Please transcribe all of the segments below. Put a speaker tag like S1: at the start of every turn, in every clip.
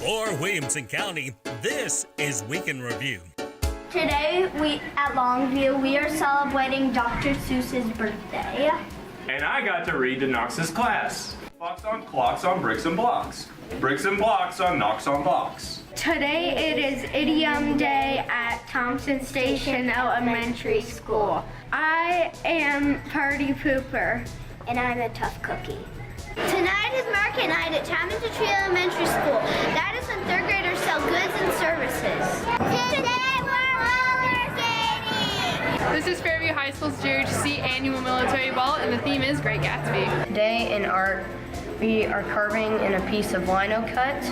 S1: For Williamson County, this is Week in Review.
S2: Today, at Longview, we are celebrating Dr. Seuss's birthday.
S3: And I got to read to Knox's class. Clocks on clocks on bricks and blocks. Bricks and blocks on knocks on box.
S2: Today it is Idiom Day at Thompson Station Elementary School. I am Party Pooper. And I'm a tough cookie. Tonight is market night at Thompson Tree Elementary School. That is when third graders sell goods and services. Today we're roller skating!
S4: This is Fairview High School's JRTC annual military ball, and the theme is Great Gatsby.
S5: Today in art, we are carving in a piece of lino cut,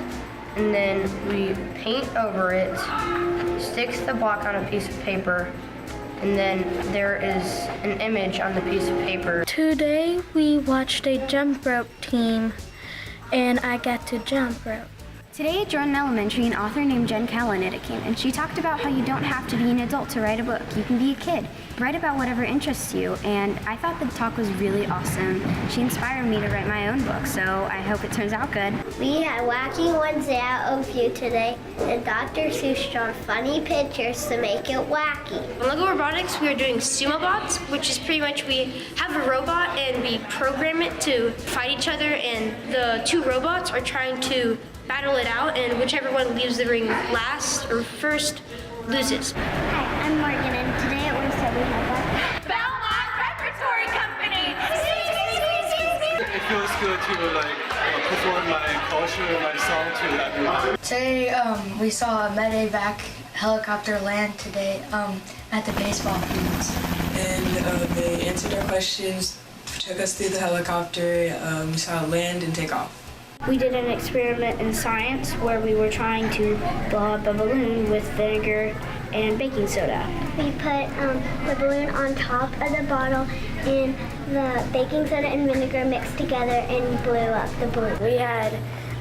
S5: and then we paint over it, sticks the block on a piece of paper, and then there is an image on the piece of paper.
S6: Today we watched a jump rope team, and I got to jump rope.
S7: Today at Jordan Elementary, an author named Jen Callahan came, and she talked about how you don't have to be an adult to write a book. You can be a kid. Write about whatever interests you, and I thought the talk was really awesome. She inspired me to write my own book, so I hope it turns out good.
S2: We had wacky ones at Oakview today, and Dr. Seuss drawn funny pictures to make it wacky.
S8: On Lego Robotics, we are doing Sumo Bots, which is pretty much we have a robot and we program it to fight each other, and the two robots are trying to battle it out, and whichever one leaves the ring last or first loses.
S2: Hi, I'm Morgan, and today at Winston we have
S4: Belmont Preparatory Company!
S9: It feels good to perform my culture and my song to everyone.
S10: Today we saw a medevac helicopter land today at the baseball fields.
S11: And they answered our questions, took us through the helicopter, we saw it land and take off.
S2: We did an experiment in science where we were trying to blow up a balloon with vinegar and baking soda. We put the balloon on top of the bottle, and the baking soda and vinegar mixed together and blew up the balloon. We had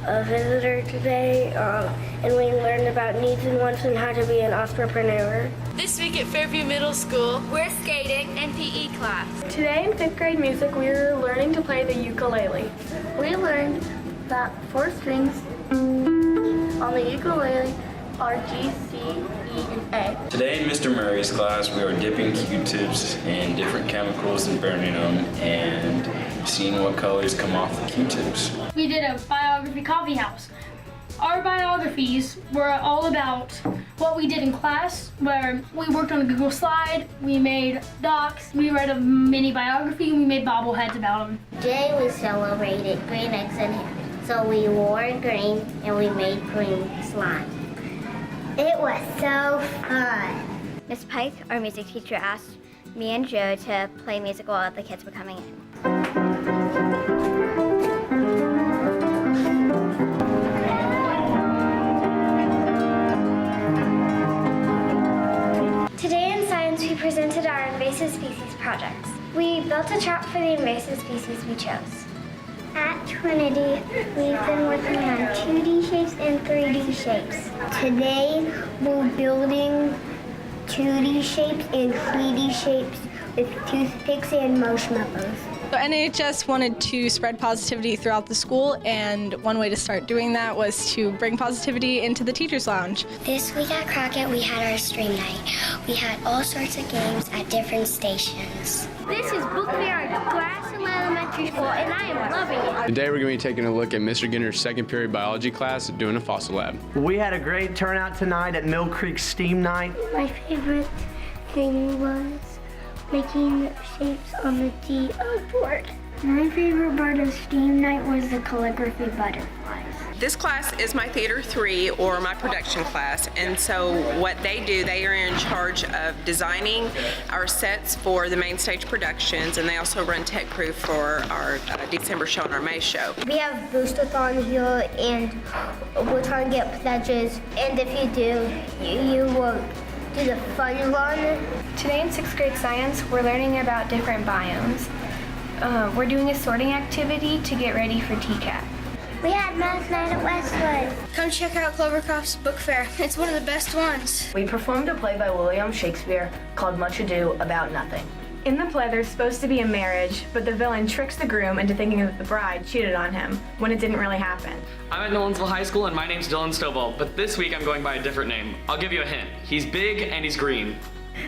S2: a visitor today, and we learned about needs and wants and how to be an entrepreneur.
S4: This week at Fairview Middle School,
S8: We're skating in PE class.
S6: Today in 5th grade music, we were learning to play the ukulele.
S2: We learned that 4 strings on the ukulele are G, C, E, and A.
S12: Today in Mr. Murray's class, we are dipping Q-tips in different chemicals and burning them and seeing what colors come off the Q-tips.
S8: We did a biography coffee house. Our biographies were all about what we did in class, where we worked on a Google slide, we made docs, we read a mini biography, and we made bobbleheads about them.
S2: Today we celebrated green eggs and ham. So we wore green and we made green slime. It was so fun.
S7: Miss Pike, our music teacher, asked me and Joe to play music while the kids were coming in.
S2: Today in science we presented our invasive species projects. We built a trap for the invasive species we chose. At Trinity, we've been working on 2D shapes and 3D shapes. Today, we're building 2D shapes and 3D shapes with toothpicks and marshmallows.
S4: So NHS wanted to spread positivity throughout the school, and one way to start doing that was to bring positivity into the Teacher's Lounge.
S2: This week at Crockett, we had our stream night. We had all sorts of games at different stations. This is Book Fair at Grassland Elementary School, and I am loving it.
S9: Today we're going to be taking a look at Mr. Ginner's second period biology class doing a fossil lab.
S13: We had a great turnout tonight at Mill Creek Steam Night.
S2: My favorite thing was making shapes on the D board. My favorite part of Steam Night was the calligraphy butterflies.
S14: This class is my Theater 3 or my production class, and so what they do, they are in charge of designing our sets for the main stage productions, and they also run tech crew for our December show and our May show.
S2: We have Boostathon here, and we're trying to get pledges, and if you do, you will do the fun run.
S6: Today in 6th grade science, we're learning about different biomes. We're doing a sorting activity to get ready for TCAT.
S2: We had math night at Westwood.
S8: Come check out Clovercroft's book fair. It's one of the best ones.
S5: We performed a play by William Shakespeare called Much Ado About Nothing.
S6: In the play, there's supposed to be a marriage, but the villain tricks the groom into thinking that the bride cheated on him when it didn't really happen.
S15: I'm at Nolensville High School and my name's Dylan Stovall, but this week I'm going by a different name. I'll give you a hint. He's big and he's green.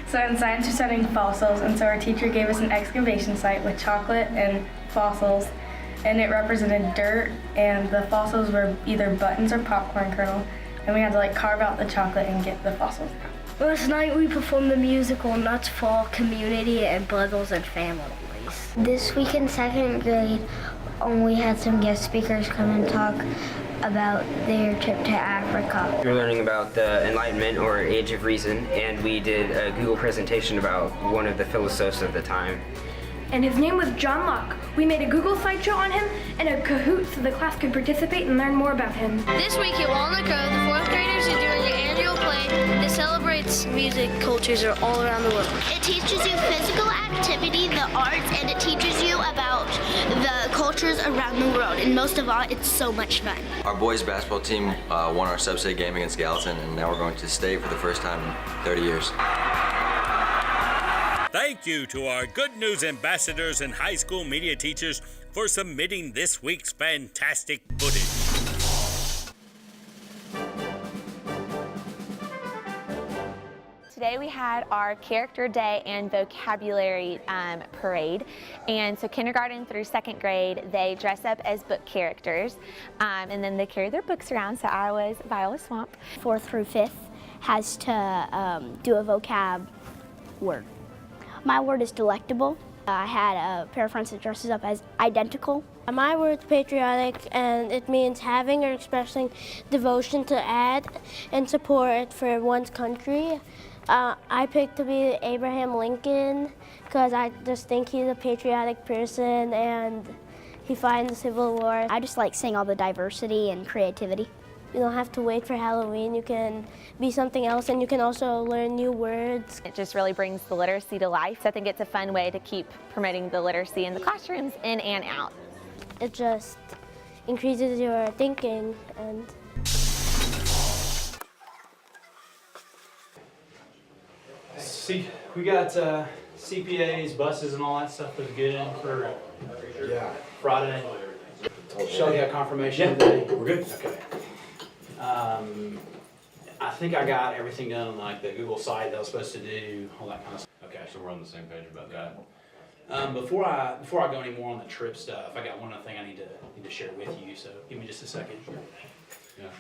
S16: So in science we're studying fossils, and so our teacher gave us an excavation site with chocolate and fossils, and it represented dirt, and the fossils were either buttons or popcorn kernel, and we had to like carve out the chocolate and get the fossils out.
S2: Last night we performed the musical Nuts for Community and Brothers and Families. This week in 2nd grade, we had some guest speakers come and talk about their trip to Africa.
S17: We were learning about the Enlightenment or Age of Reason, and we did a Google presentation about one of the philosophes of the time.
S6: And his name was John Locke. We made a Google slideshow on him and a Kahoot so the class could participate and learn more about him.
S18: This week at Walnut Grove, the 4th graders are doing an annual play that celebrates music cultures all around the world.
S19: It teaches you physical activity, the arts, and it teaches you about the cultures around the world. And most of all, it's so much fun.
S20: Our boys basketball team won our sub-state game against Gallatin, and now we're going to state for the first time in 30 years.
S1: Thank you to our Good News ambassadors and high school media teachers for submitting this week's fantastic footage.
S21: Today we had our character day and vocabulary parade, and so kindergarten through 2nd grade they dress up as book characters, and then they carry their books around. So I was Viola Swamp.
S2: 4th through 5th has to do a vocab word. My word is delectable. I had a pair of friends that dresses up as identical.
S22: My word's patriotic, and it means having or expressing devotion to add and support for one's country. I picked to be Abraham Lincoln because I just think he's a patriotic person and he fought in the Civil War.
S2: I just like seeing all the diversity and creativity.
S22: You don't have to wait for Halloween. You can be something else, and you can also learn new words.
S21: It just really brings the literacy to life. So I think it's a fun way to keep promoting the literacy in the classrooms, in and out.
S22: It just increases your thinking and
S23: See, we got CPAs, buses, and all that stuff was good for Friday. Shelly got confirmation today.
S24: We're good.
S23: Okay. I think I got everything done on like the Google site that I was supposed to do, all that kind of stuff. Okay, so we're on the same page about that. Before I go any more on the trip stuff, I got one other thing I need to share with you. So give me just a second. Yeah.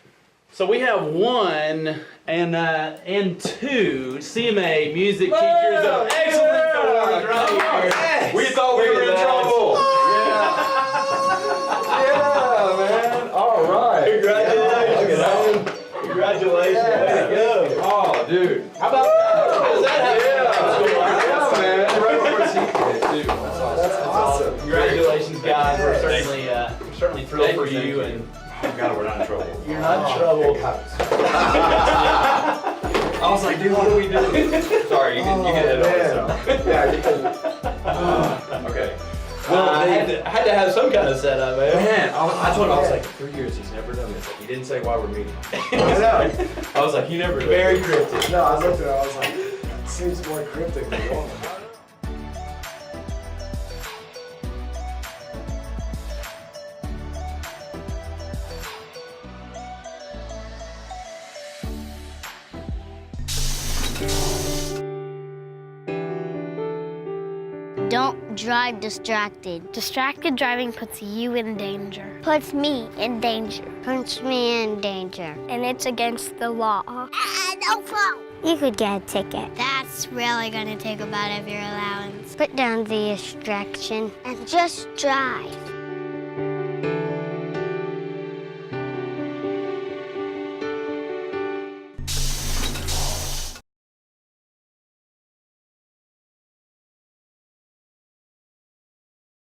S23: So we have 1 and 2 CMA music teachers of excellence awards right here.
S24: Yes. We thought we were in trouble. Yeah, man. All right.
S23: Congratulations. Congratulations. Way to go.
S24: Oh, dude.
S23: How about that? How does that happen?
S24: Yeah, man. Right before CPA, dude. That's awesome.
S23: Congratulations, guys. We're certainly thrilled for you. And
S24: oh, God, we're not in trouble.
S23: You're not in trouble.
S24: I was like, dude, what do we do? Sorry, you can edit all this out. Yeah, you can. Okay.
S23: Well, I had to have some kind of setup, man.
S24: Man, I told him, I was like, 3 years, he's never done this. He didn't say why we're meeting. I know. I was like, he never did.
S23: Very cryptic.
S24: No, I looked at it, I was like, it seems more cryptic than normal.
S2: Don't drive distracted.
S22: distracted driving puts you in danger.
S2: Puts me in danger. Puts me in danger.
S22: And it's against the law.
S2: No phone. You could get a ticket. That's really gonna take a lot of your allowance. Put down the distraction and just drive.